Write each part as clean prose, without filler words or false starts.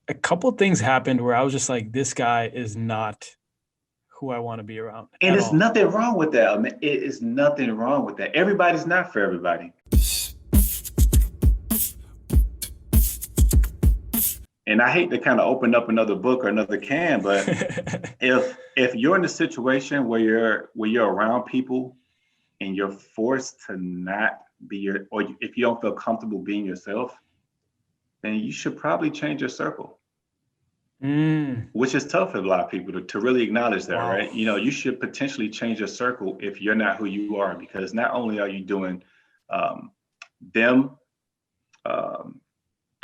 a couple things happened where I was just like, this guy is not who I want to be around And at it's all. nothing wrong with that. I mean, it is nothing wrong with that. Everybody's not for everybody. And I hate to kind of open up another book or another can, but if you're in a situation where you're around people and you're forced to not be your, or if you don't feel comfortable being yourself, then you should probably change your circle, Mm, which is tough for a lot of people to really acknowledge that, wow. right? You know, you should potentially change your circle if you're not who you are, because not only are you doing um, them um,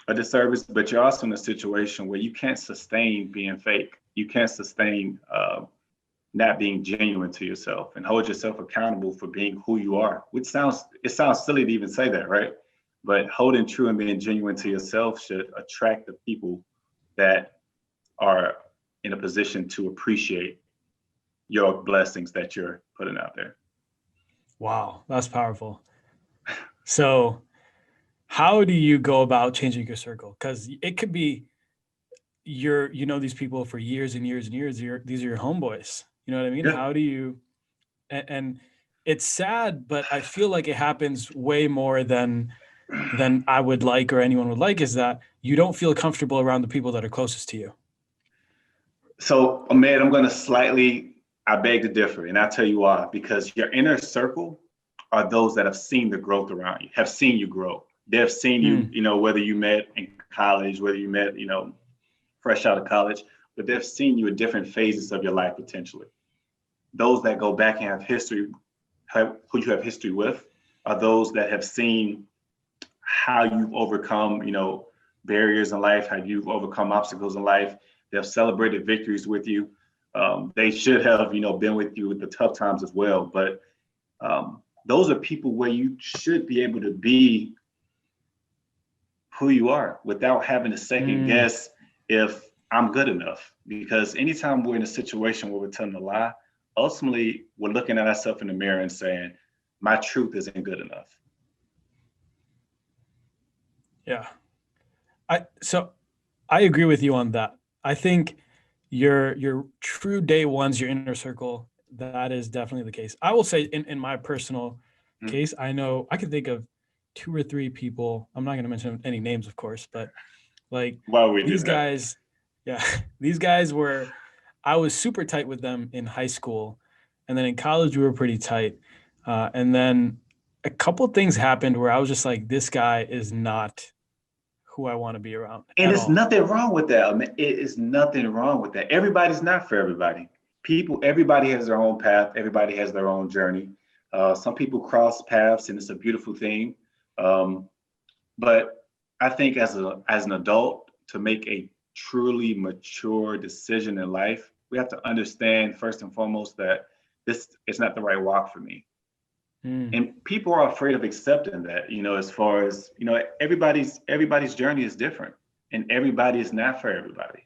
a disservice, but you're also in a situation where you can't sustain being fake. You can't sustain not being genuine to yourself and hold yourself accountable for being who you are. Which sounds silly to even say that, right? But holding true and being genuine to yourself should attract the people that are in a position to appreciate your blessings that you're putting out there. Wow, that's powerful. So, how do you go about changing your circle? Because it could be you know these people for years and years and years. These are your homeboys. You know what I mean? Yeah. How do you and it's sad, but I feel like it happens way more than I would like or anyone would like, is that you don't feel comfortable around the people that are closest to you. So, Ahmed, I'm going to I beg to differ, and I'll tell you why. Because your inner circle are those that have seen the growth around you, have seen you grow. They've seen you, Mm, whether you met in college, whether you met, fresh out of college, but they've seen you at different phases of your life potentially. Those that go back and who you have history with, are those that have seen how you've overcome, barriers in life, how you've overcome obstacles in life. They've celebrated victories with you. They should have, been with you with the tough times as well. But those are people where you should be able to be who you are without having to second mm, guess if I'm good enough. Because anytime we're in a situation where we're telling a lie, ultimately we're looking at ourselves in the mirror and saying, my truth isn't good enough. yeah. So I agree with you on that. I think your true day ones, your inner circle, that is definitely the case. I will say in my personal Mm. case, I know I can think of two or three people. I'm not going to mention any names, of course, but like Why would we do these that? guys, yeah, these guys were, I was super tight with them in high school. And then in college, we were pretty tight. And then a couple things happened where I was just like, this guy is not who I want to be around And at it's all. nothing wrong with that. I mean, it is nothing wrong with that. Everybody's not for everybody. Everybody has their own path. Everybody has their own journey. Some people cross paths, and it's a beautiful thing. Um, but I think as an adult, to make a truly mature decision in life, we have to understand first and foremost that this is not the right walk for me. Mm, And people are afraid of accepting that, as far as, everybody's journey is different, and everybody is not for everybody.